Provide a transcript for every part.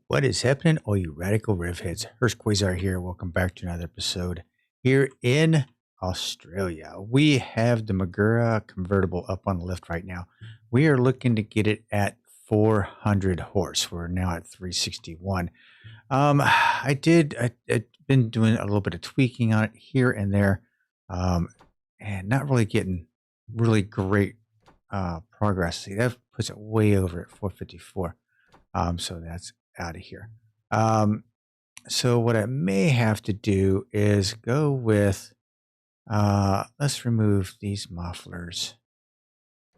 What is happening, all you radical rev heads? Hurst Quayzar here. Welcome back to another episode here in Australia. We have the Magura convertible up on the lift right now. We are looking to get it at 400 horse. We're now at 361. I've been doing a little bit of tweaking on it here and there, and not really getting really great progress. See, that puts it way over at 454. So that's out of here. So what I may have to do is go with, let's remove these mufflers.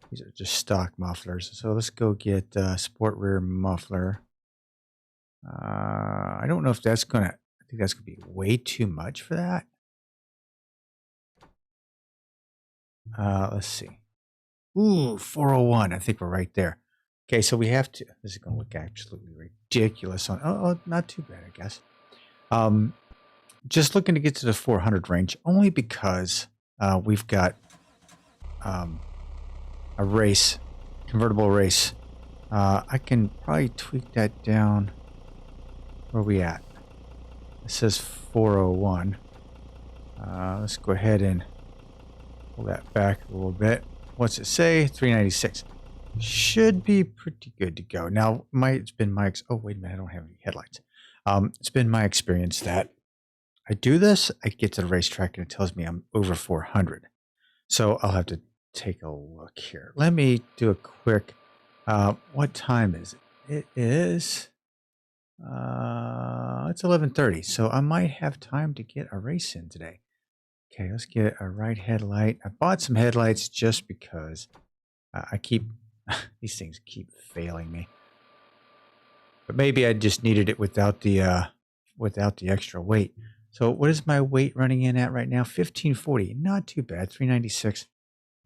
These are just stock mufflers. So let's go get sport rear muffler. I don't know if that's I think that's gonna be way too much for that. Let's see. Ooh, 401. I think we're right there. Okay, so we have to, this is going to look absolutely ridiculous on, not too bad, I guess. Just looking to get to the 400 range, only because we've got a race, convertible race. I can probably tweak that down. Where are we at? It says 401. Let's go ahead and pull that back a little bit. What's it say? 396. Should be pretty good to go. Now, it's been my, oh, wait a minute, I don't have any headlights. It's been my experience that I do this, I get to the racetrack and it tells me I'm over 400. So I'll have to take a look here. Let me do a quick, what time is it? It is, it's 11:30. So I might have time to get a race in today. Okay, let's get a right headlight. I bought some headlights just because these things keep failing me. But maybe I just needed it without the extra weight. So what is my weight running in at right now? 1540. Not too bad. 396.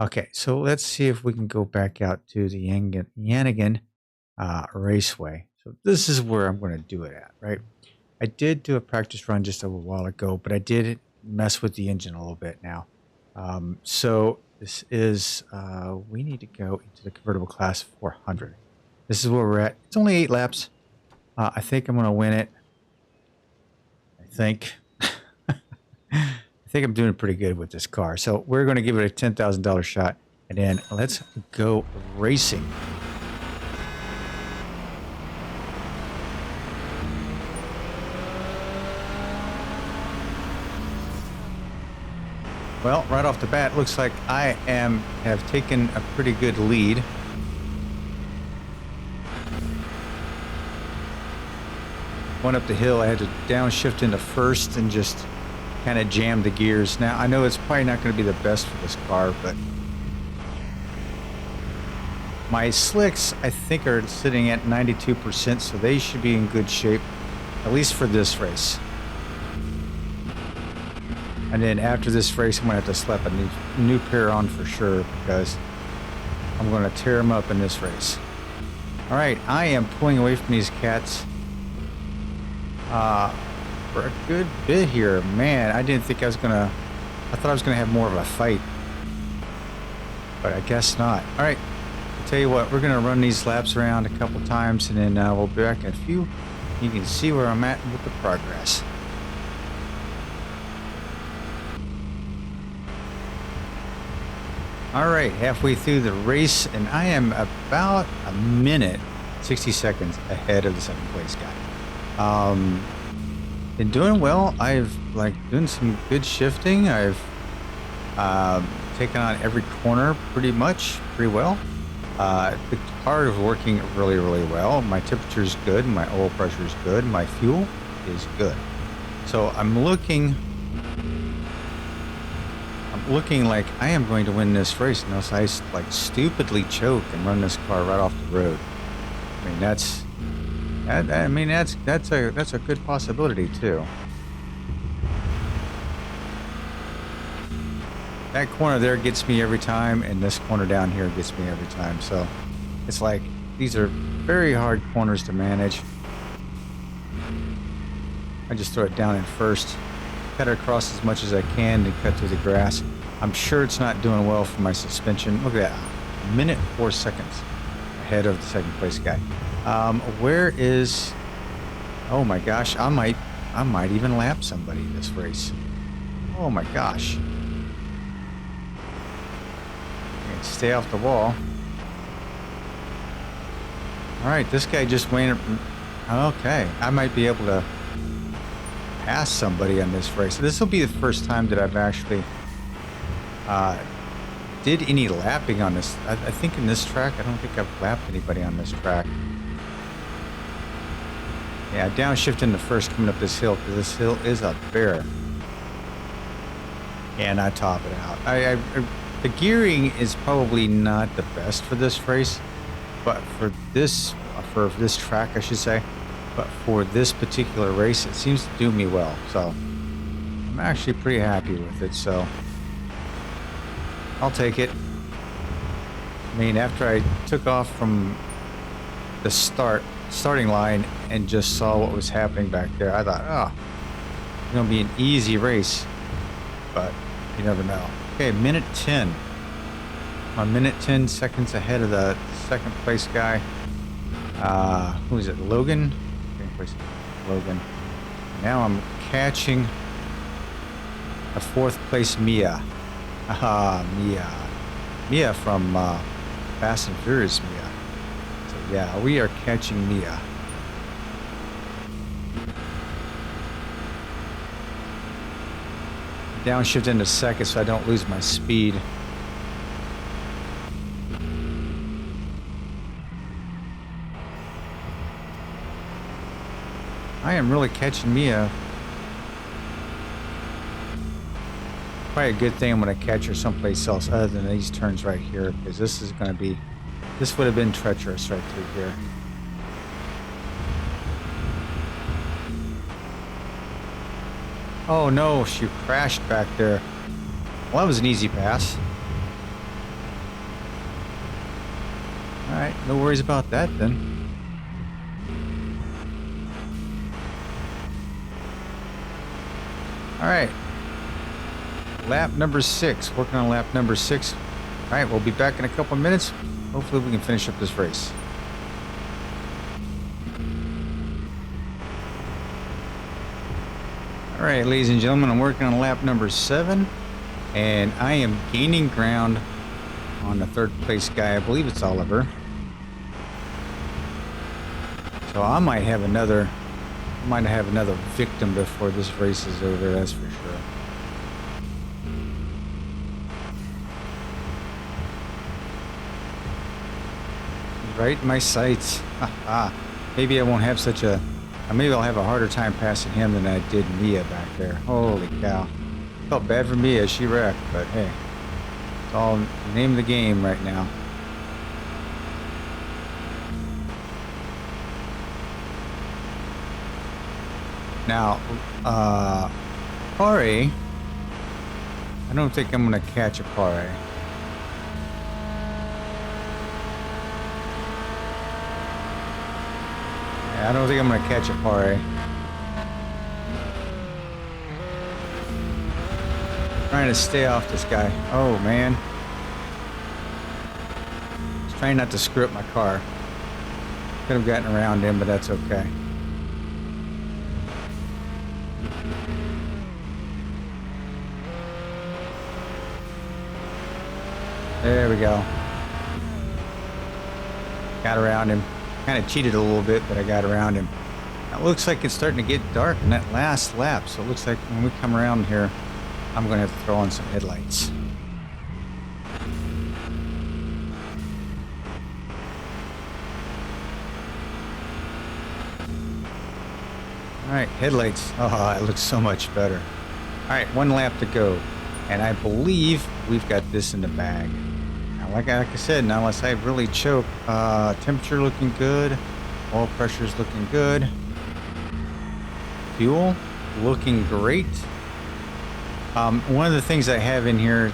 Okay, so let's see if we can go back out to the Yannigan Raceway. So this is where I'm going to do it at, right? I did do a practice run just a little while ago, but I did mess with the engine a little bit now. So this is, we need to go into the convertible class 400. This is where we're at. It's only 8 laps. I think I'm going to win it. I think. I think I'm doing pretty good with this car. So we're going to give it a $10,000 shot. And then let's go racing. Well, right off the bat, looks like I have taken a pretty good lead. Went up the hill, I had to downshift into first and just kind of jam the gears. Now, I know it's probably not going to be the best for this car, but my slicks, I think, are sitting at 92%, so they should be in good shape, at least for this race. And then after this race, I'm going to have to slap a new pair on for sure because I'm going to tear them up in this race. All right, I am pulling away from these cats for a good bit here. Man, I didn't think I thought I was going to have more of a fight. But I guess not. All right, I'll tell you what, we're going to run these laps around a couple times and then we'll be back in a few. You can see where I'm at with the progress. All right, halfway through the race, and I am about a minute, 60 seconds ahead of the second place guy. Been doing well. I've doing some good shifting. I've taken on every corner pretty well. The car is working really, really well. My temperature is good. My oil pressure is good. My fuel is good. So I'm looking like I am going to win this race unless I stupidly choke and run this car right off the road. I mean that's a good possibility too. That corner there gets me every time, and this corner down here gets me every time. So it's like these are very hard corners to manage. I just throw it down in first. Cut it across as much as I can to cut through the grass. I'm sure it's not doing well for my suspension. Look at that, 1 minute 4 seconds ahead of the second place guy. Where is Oh my gosh, I might even lap somebody in this race. Oh my gosh. Stay off the wall. Alright, this guy just went. Okay, I might be able to pass somebody on this race. This will be the first time that I've actually did any lapping on this. I think in this track, I don't think I've lapped anybody on this track. Yeah, downshift into first coming up this hill because this hill is a bear. And I top it out. The gearing is probably not the best for this race, but for this track, I should say. But for this particular race, it seems to do me well. So I'm actually pretty happy with it. So I'll take it. I mean, after I took off from the starting line and just saw what was happening back there, I thought, oh, it's gonna be an easy race, but you never know. Okay, minute 10. I'm a minute 10 seconds ahead of the second place guy. Who is it? Logan? Second place, Logan. Now I'm catching a fourth place Mia. Mia. Mia from Fast and Furious Mia. So yeah, we are catching Mia. Downshift into second so I don't lose my speed. I am really catching Mia. Probably a good thing I'm going to catch her someplace else other than these turns right here, because this would have been treacherous right through here. Oh no, she crashed back there. Well, that was an easy pass. Alright, no worries about that then. Alright. Lap number 6. Working on lap number 6. Alright, we'll be back in a couple minutes. Hopefully we can finish up this race. Alright, ladies and gentlemen, I'm working on lap number 7. And I am gaining ground on the third place guy. I believe it's Oliver. So I might have another victim before this race is over, that's for sure. Right in my sights. Maybe I won't have maybe I'll have a harder time passing him than I did Mia back there. Holy cow. Felt bad for Mia, she wrecked, but hey. It's all the name of the game right now. Now, Pare, I don't think I'm going to catch a Pare. Yeah, I don't think I'm going to catch a Pare. Trying to stay off this guy. Oh, man. Just trying not to screw up my car. Could have gotten around him, but that's okay. There we go. Got around him. Kind of cheated a little bit, but I got around him. Now, it looks like it's starting to get dark in that last lap, so it looks like when we come around here, I'm going to have to throw on some headlights. Alright, headlights. Oh, it looks so much better. Alright, one lap to go. And I believe we've got this in the bag. Now, like I said, now unless I really choke, temperature looking good. Oil pressure's looking good. Fuel looking great. One of the things I have in here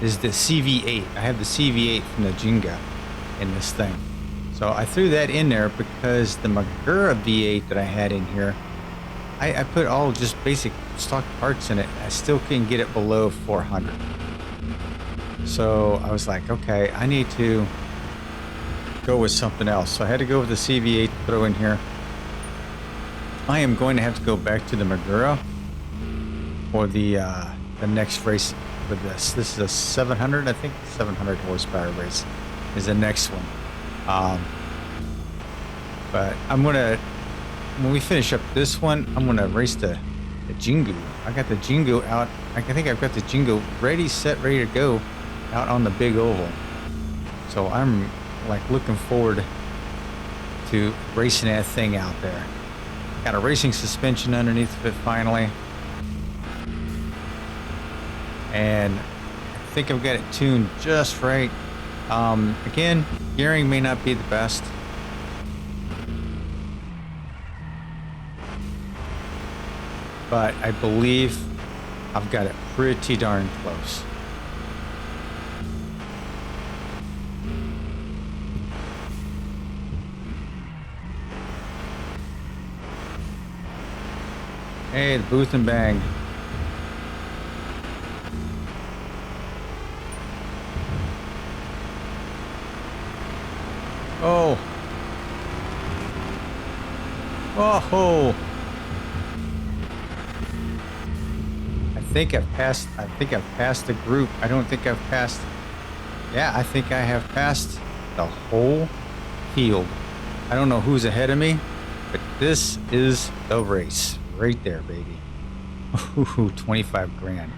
is the CV8. I have the CV8 from the Jenga in this thing. So I threw that in there because the Magura V8 that I had in here, I put all just basic stock parts in it. I still can't get it below 400. So I was like, okay, I need to go with something else. So I had to go with the CV8 to throw in here. I am going to have to go back to the Magura for the next race with this. This is a 700, I think, 700 horsepower race is the next one. But I'm gonna, when we finish up this one, I'm gonna race the Jingu. I got the Jingu out. I think I've got the Jingu ready, set, ready to go out on the big oval. So I'm like looking forward to racing that thing out there. Got a racing suspension underneath of it finally. And I think I've got it tuned just right. Again, gearing may not be the best. But I believe I've got it pretty darn close. Hey, the booth and bang. Oh. Oh. I think I've passed the group. I don't think I've passed. Yeah, I think I have passed the whole field. I don't know who's ahead of me, but this is the race. Right there, baby. Ooh, 25 grand.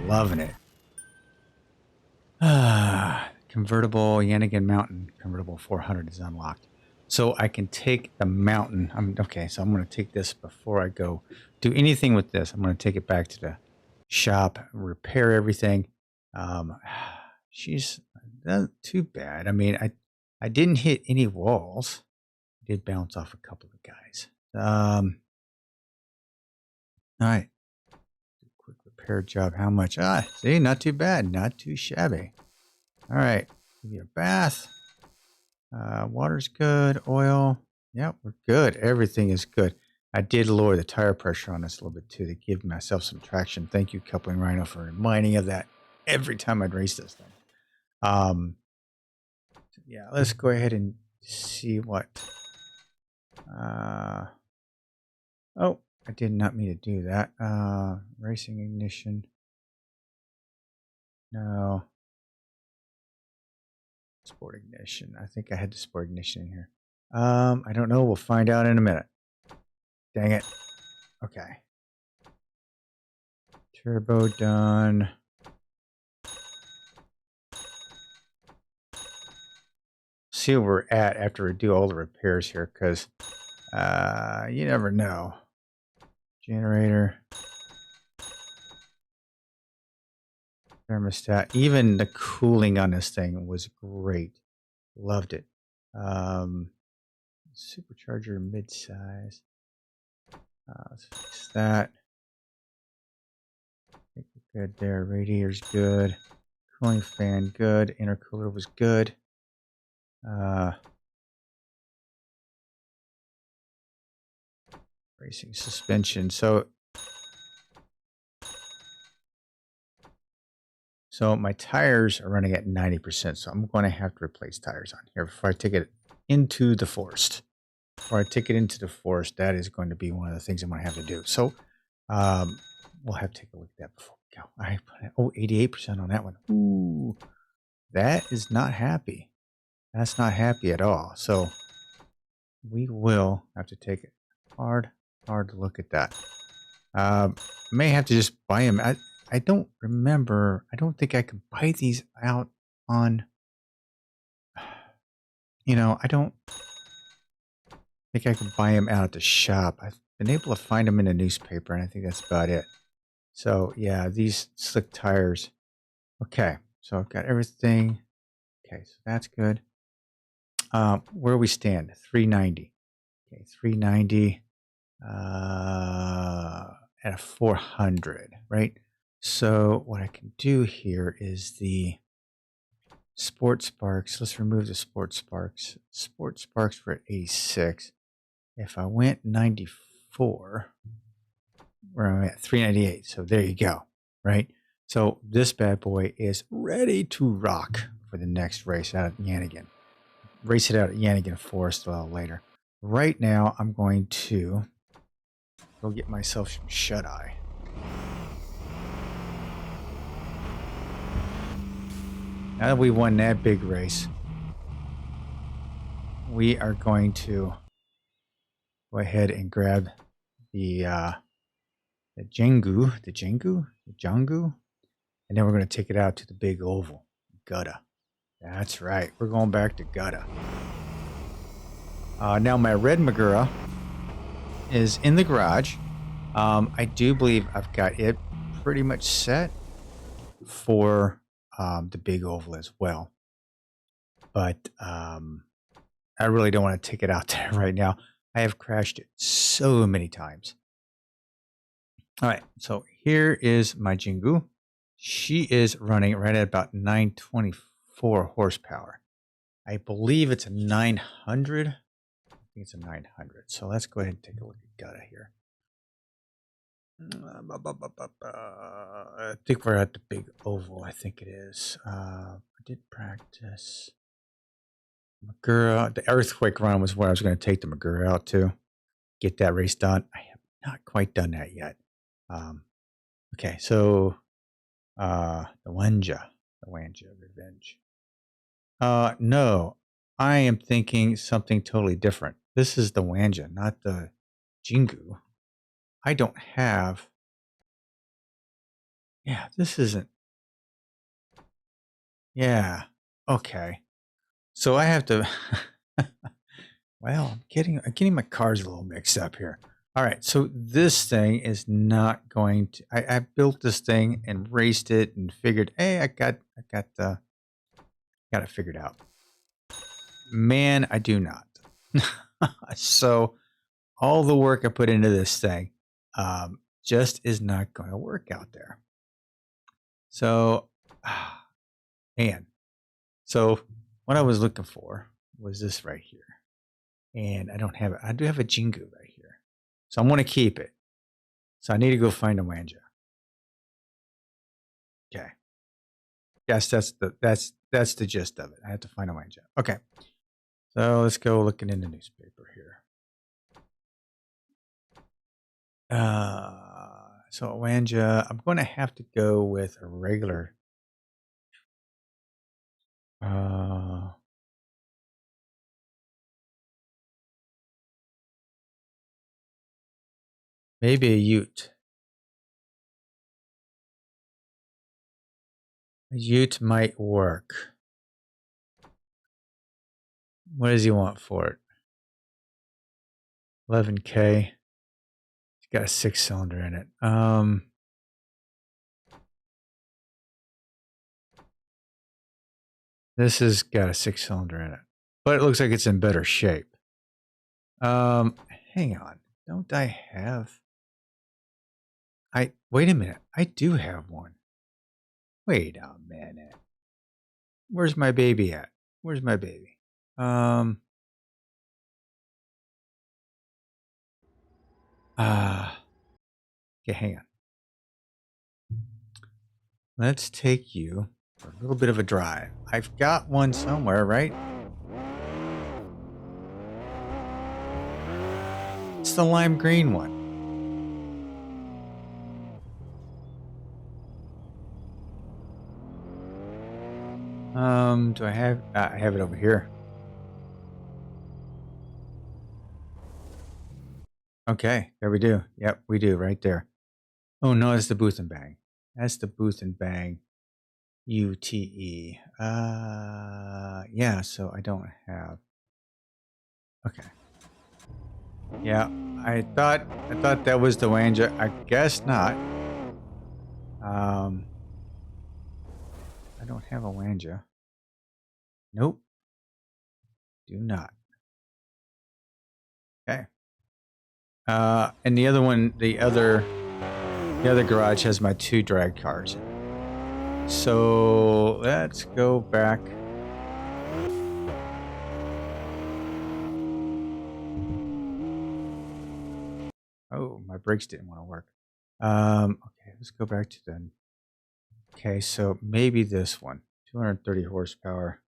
Loving it. Convertible Yanigan Mountain convertible 400 is unlocked. So I can take the mountain. Okay, so I'm going to take this before I go do anything with this. I'm going to take it back to the shop, repair everything. She's not too bad. I mean, I didn't hit any walls. I did bounce off a couple of guys. All right. Quick repair job. How much? See, not too bad. Not too shabby. All right. Give you a bath. Water's good. Oil. Yep, we're good. Everything is good. I did lower the tire pressure on this a little bit too to give myself some traction. Thank you, Coupling Rhino, for reminding of that every time I'd race this thing. Yeah, let's go ahead and see what. Oh, I did not mean to do that. Racing ignition. No. Sport ignition. I think I had the sport ignition in here. I don't know. We'll find out in a minute. Dang it. Okay. Turbo done. See where we're at after we do all the repairs here, because you never know. Generator. Thermostat. Even the cooling on this thing was great. Loved it. Supercharger mid-size. Let's fix that. I think we're good there. Radiator's good. Cooling fan good. Intercooler was good. Racing suspension. So my tires are running at 90%. So I'm going to have to replace tires on here before I take it into the forest. Before I take it into the forest, that is going to be one of the things I'm going to have to do. So we'll have to take a look at that before we go. I put 88% on that one. Ooh, that is not happy. That's not happy at all. So we will have to take it hard look at that. May have to just buy them. I don't remember. I don't think I could buy these out on, I don't think I can buy them out at the shop. I've been able to find them in a newspaper, and I think that's about it. So yeah, these slick tires. Okay, so I've got everything. Okay, so that's good. Where we stand, 390. Okay, 390 at a 400, right? So what I can do here is the Sport Sparks. Let's remove the Sport Sparks. Sport Sparks for 86. If I went 94, where I'm at 398. So there you go, right? So this bad boy is ready to rock for the next race out at Yanigan. Race it out at Yanigan Forest a little later. Right now, I'm going to Go get myself some shut-eye. Now that we won that big race, we are going to go ahead and grab the Jengu, and then we're going to take it out to the big oval, Gutta. That's right, we're going back to Gutta. Now my red Magura is in the garage. I do believe I've got it pretty much set for the big oval as well. But I really don't want to take it out there right now. I have crashed it so many times. All right, so here is my Jingu. She is running right at about 924 horsepower. I believe it's a 900. I think it's a 900. So let's go ahead and take a look at Gutta here. I think we're at the big oval. I think it is. I did practice Magura. The earthquake run was where I was going to take the Magura out to get that race done. I have not quite done that yet. Okay, so the Wanja Revenge. No, I am thinking something totally different. This is the Wanja, not the Jingu. I don't have. Yeah, this isn't. Yeah, okay. So I have to. Well, I'm getting my cars a little mixed up here. All right, so this thing is not going to. I built this thing and raced it and figured, hey, I got it figured out. Man, I do not. So all the work I put into this thing just is not going to work out there. So, man. So what I was looking for was this right here. And I don't have it. I do have a Jingu right here. So I'm going to keep it. So I need to go find a Wanja. Okay. Yes, that's the gist of it. I have to find a Wanja. Okay. So let's go looking in the newspaper here. So Wanja, I'm going to have to go with a regular. Maybe a Ute. A Ute might work. What does he want for it? 11K. It's got a 6-cylinder in it. This has got a 6-cylinder in it, but it looks like it's in better shape. Hang on. Don't I have? Wait a minute. I do have one. Wait a minute. Where's my baby at? Where's my baby? Okay, hang on. Let's take you for a little bit of a drive. I've got one somewhere, right? It's the lime green one. Do I have? I have it over here. Okay, there we do. Yep, we do right there. Oh no, it's the Booth and Bang. That's the Booth and Bang UTE. Yeah, so I don't have. Okay. Yeah, I thought that was the Wanja. I guess not. I don't have a Wanja. Nope. Do not. Okay. And the other one, the other garage has my 2 drag cars. So let's go back. Oh, my brakes didn't want to work. Okay, let's go back to the. Okay, so maybe this one, 230 horsepower.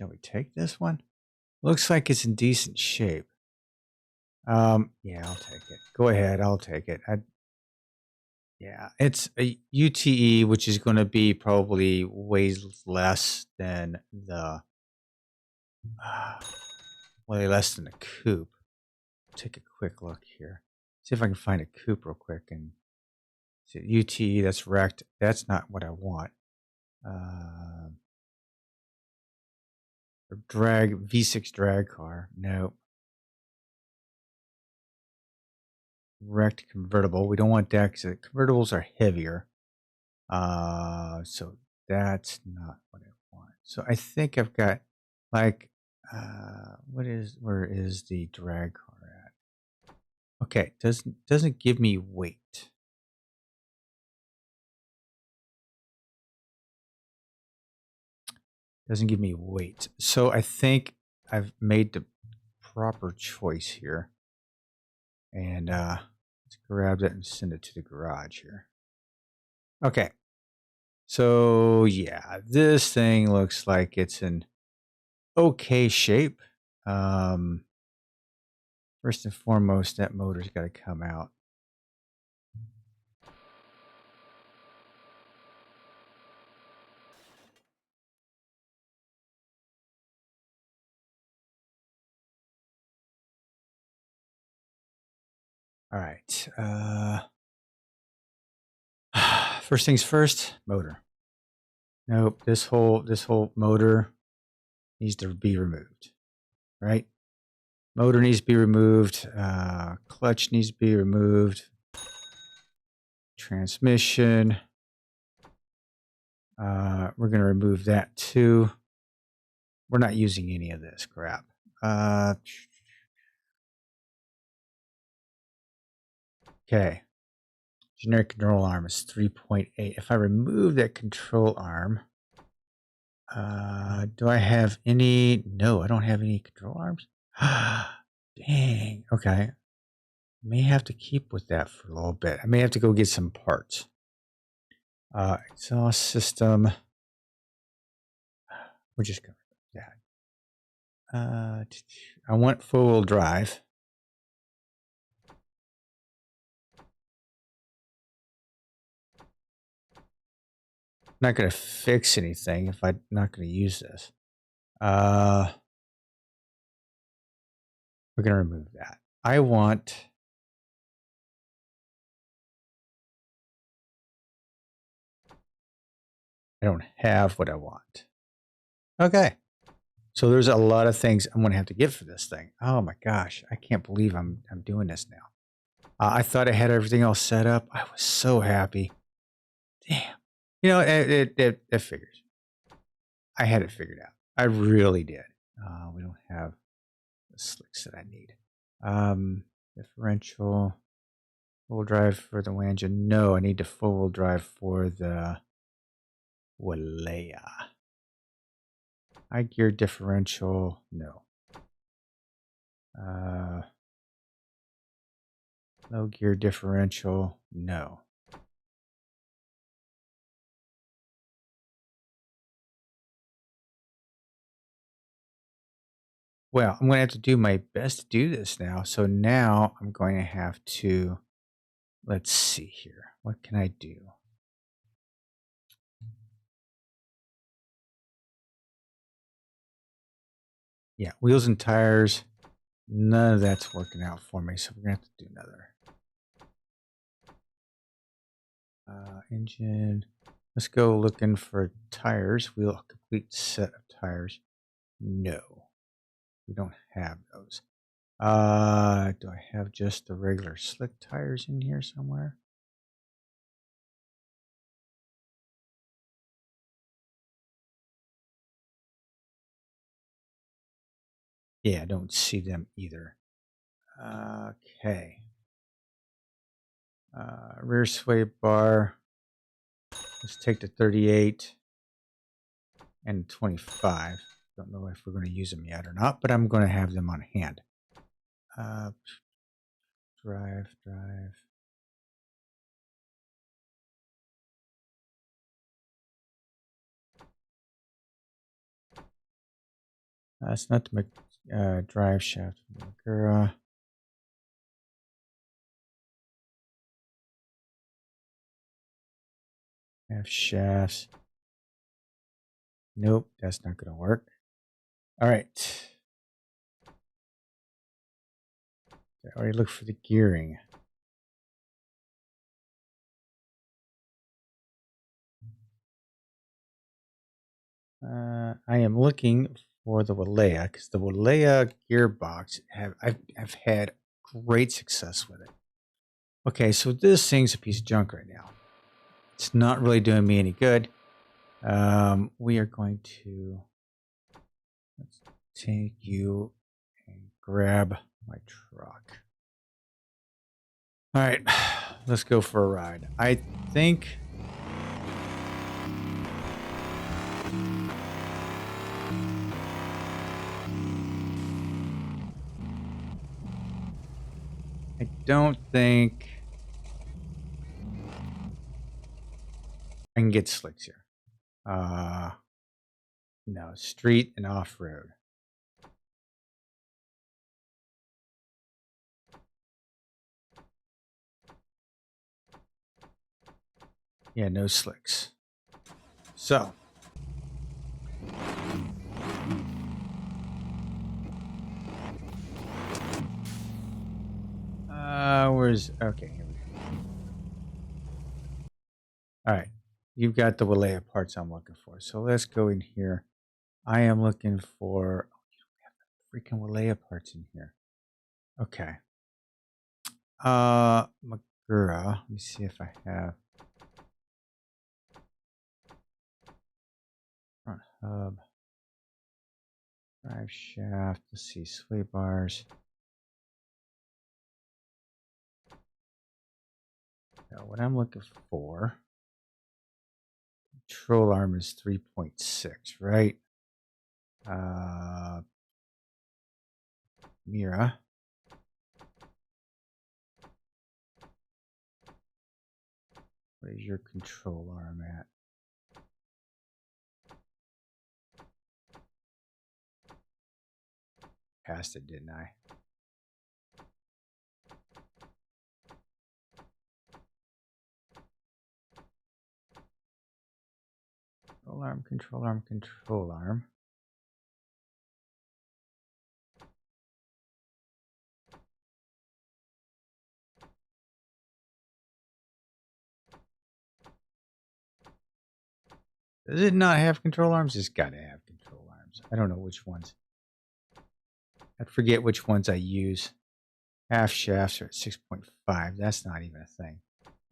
Shall we take this one? Looks like it's in decent shape. Yeah, I'll take it. Go ahead, I'll take it. Yeah, it's a UTE, which is going to be probably way less than the way less than the coupe. Take a quick look here. See if I can find a coupe real quick and see UTE. That's wrecked. That's not what I want. Drag V6 drag car. No. Wrecked convertible. We don't want that because convertibles are heavier. So that's not what I want. So I think I've got like where is the drag car at? Okay, doesn't give me weight. Doesn't give me weight. So I think I've made the proper choice here. And let's grab that and send it to the garage here. Okay. So yeah, this thing looks like it's in okay shape. First and foremost, that motor's got to come out. All right. First things first, motor. Nope, this whole motor needs to be removed. Right? Motor needs to be removed. Clutch needs to be removed. Transmission. We're going to remove that too. We're not using any of this crap. Okay. Generic control arm is 3.8. If I remove that control arm, do I have any? No, I don't have any control arms. Dang. Okay. May have to keep with that for a little bit. I may have to go get some parts. Exhaust system. We're just going to do that. I want four-wheel drive. Not going to fix anything if I'm not going to use this. We're going to remove that. I don't have what I want. Okay. So there's a lot of things I'm going to have to get for this thing. Oh my gosh. I can't believe I'm doing this now. I thought I had everything all set up. I was so happy. Damn. You know, it figures. I had it figured out. I really did. We don't have the slicks that I need. Differential. Full drive for the Wanja. No, I need the full drive for the Walea. High gear differential. No. Low gear differential. No. Well, I'm going to have to do my best to do this now. So now I'm going to have to, let's see here. What can I do? Yeah, wheels and tires. None of that's working out for me. So we're going to have to do another. Engine. Let's go looking for tires. Wheel complete set of tires. No, we don't have those. Do I have just the regular slick tires in here somewhere? Yeah, I don't see them either. Okay. Rear sway bar. Let's take the 38 and 25. Don't know if we're going to use them yet or not, but I'm going to have them on hand. Drive. That's not the drive shaft. Magura. Half shafts. Nope, that's not going to work. All right. I already looked for the gearing. I am looking for the Walea because the Walea gearbox I've had great success with it. Okay, so this thing's a piece of junk right now. It's not really doing me any good. We are going to let's take you and grab my truck. All right, let's go for a ride. I think I don't think I can get slicks here. No, street and off-road. Yeah, no slicks. So. Where's, okay, here we go. All right, you've got the Walea parts I'm looking for. So let's go in here. I am looking for, oh, you don't have the freaking Walea parts in here. Okay. Magura, let me see if I have. Front hub. Drive shaft, let's see, sway bars. Now, what I'm looking for, control arm is 3.6, right? Mira. What is your control arm at? Passed it, didn't I? Control arm, control arm, control arm. Does it not have control arms? It's got to have control arms. I don't know which ones. I forget which ones I use. Half shafts are at 6.5. That's not even a thing.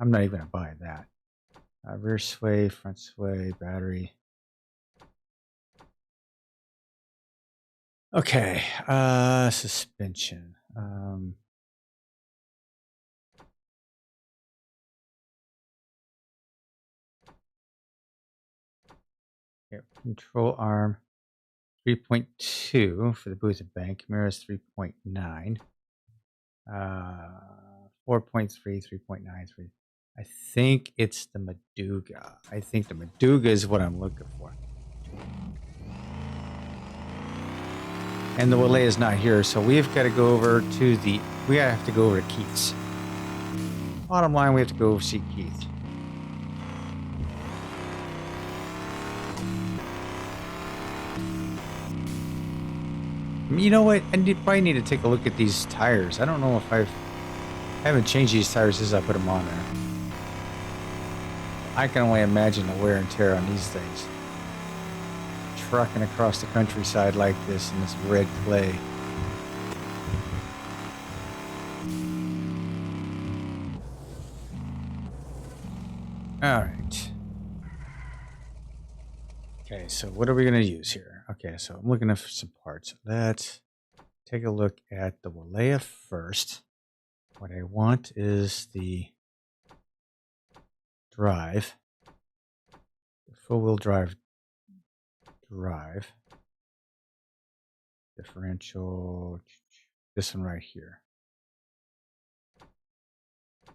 I'm not even going to buy that. Rear sway, front sway, battery. Okay. Suspension. Yep. Control arm 3.2 for the booth and bank. Camera is 3.9. 4.3, 3.93. I think it's the Maduga. I think the Maduga is what I'm looking for. And the Walea is not here, so we've got to go over to the. We have to go over to Keith's. Bottom line, we have to go see Keith. You know what? I probably need to take a look at these tires. I don't know if I haven't changed these tires since I put them on there. I can only imagine the wear and tear on these things. Trucking across the countryside like this in this red clay. All right. Okay, so what are we going to use here? Okay, so I'm looking for some parts. Let's take a look at the Walea first. What I want is the drive, the four-wheel drive differential, this one right here.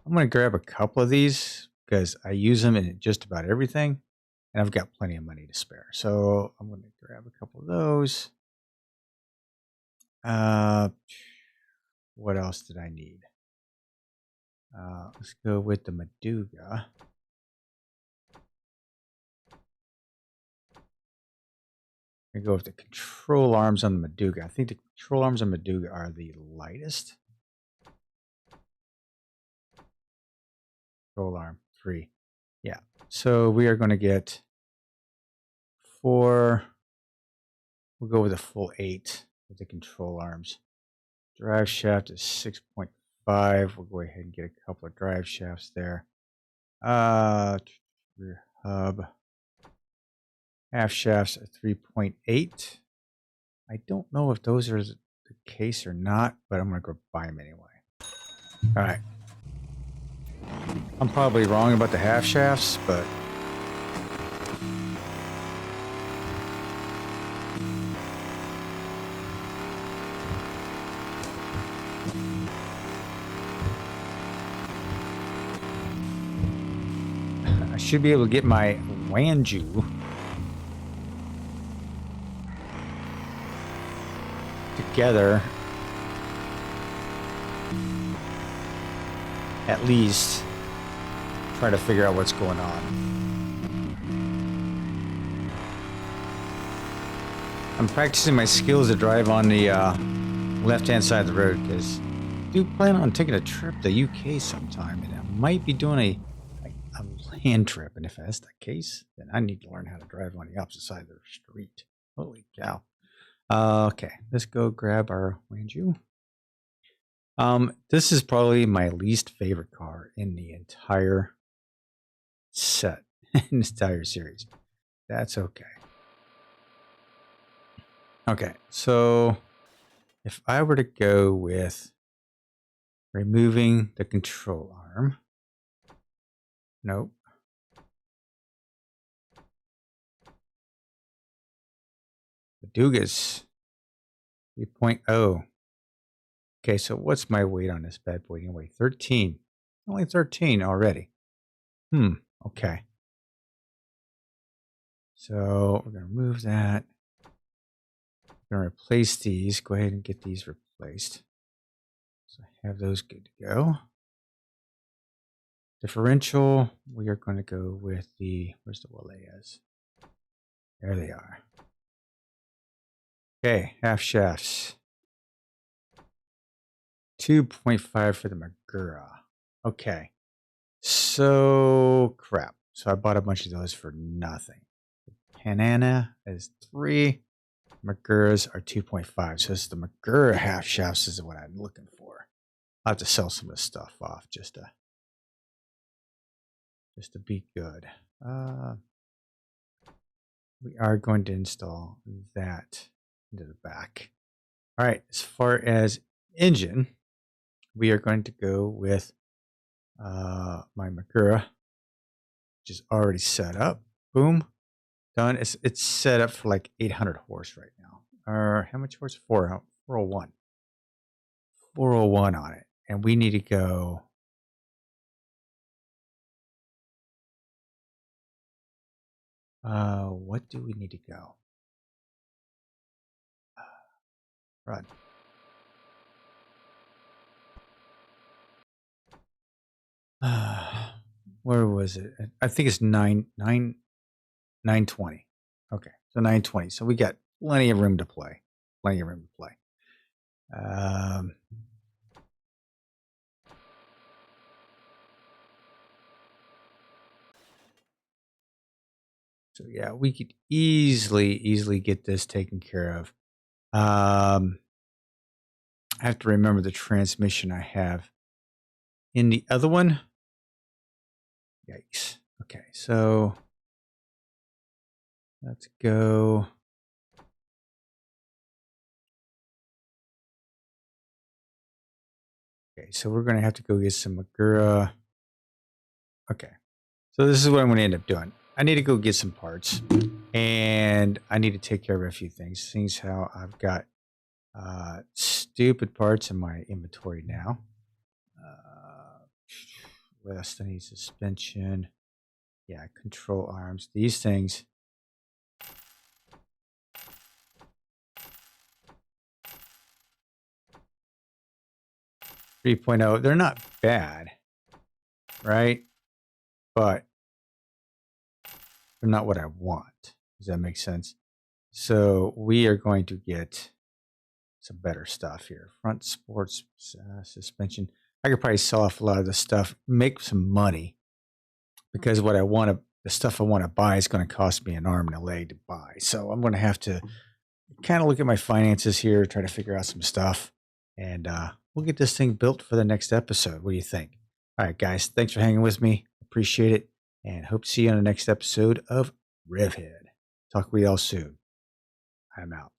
I'm going to grab a couple of these because I use them in just about everything, and I've got plenty of money to spare. So I'm going to grab a couple of those. What else did I need? Let's go with the Maduga. I go with the control arms on the Maduga. I think the control arms on Maduga are the lightest. Control arm 3. Yeah. So we are going to get 4. We'll go with a full 8 with the control arms. Drive shaft is 6.5. We'll go ahead and get a couple of drive shafts there. Rear hub. Half shafts are 3.8. I don't know if those are the case or not, but I'm going to go buy them anyway. All right. I'm probably wrong about the half shafts, but I should be able to get my Wanju together at least. Try to figure out what's going on. I'm practicing my skills to drive on the left-hand side of the road because I do plan on taking a trip to the UK sometime, and I might be doing a land trip. And if that's the case, then I need to learn how to drive on the opposite side of the street. Holy cow! Okay, let's go grab our Wanju. This is probably my least favorite car in the entire set, in this entire series. That's okay. Okay, so if I were to go with removing the control arm, nope. Maduga's 3.0. Okay, so what's my weight on this bad boy anyway? 13. Only 13 already. Okay. So we're going to remove that. We're going to replace these. Go ahead and get these replaced. So I have those good to go. Differential, we are going to go with the, where's the Walayas? There they are. Okay, half shafts. 2.5 for the Magura. Okay. So, crap. So I bought a bunch of those for nothing. Hanana is 3. Maguras are 2.5. So it's the Magura half shafts is what I'm looking for. I'll have to sell some of this stuff off just to be good. We are going to install that into the back. All right, as far as engine, we are going to go with my Magura, which is already set up. Boom, done. It's set up for like 800 horse right now. Or how much horse? 401. 401 on it, and we need to go. What do we need to go? Run. Where was it? I think it's 920. Okay, so 920. So we got plenty of room to play. Plenty of room to play. So yeah, we could easily get this taken care of. I have to remember the transmission I have in the other one. Yikes. Okay, so let's go. Okay, so we're going to have to go get some Magura. Okay, so this is what I'm going to end up doing. I need to go get some parts, and I need to take care of a few things. Seeing how I've got stupid parts in my inventory now. Last, I need suspension. Yeah, control arms. These things. 3.0. They're not bad, right? But they're not what I want. Does that make sense? So we are going to get some better stuff here. Front sports suspension. I could probably sell off a lot of this stuff, make some money, because what I want to, the stuff I want to buy is going to cost me an arm and a leg to buy. So I'm going to have to kind of look at my finances here, try to figure out some stuff, and we'll get this thing built for the next episode. What do you think? All right, guys, thanks for hanging with me. Appreciate it, and hope to see you on the next episode of RevHead. Talk with y'all soon. I'm out.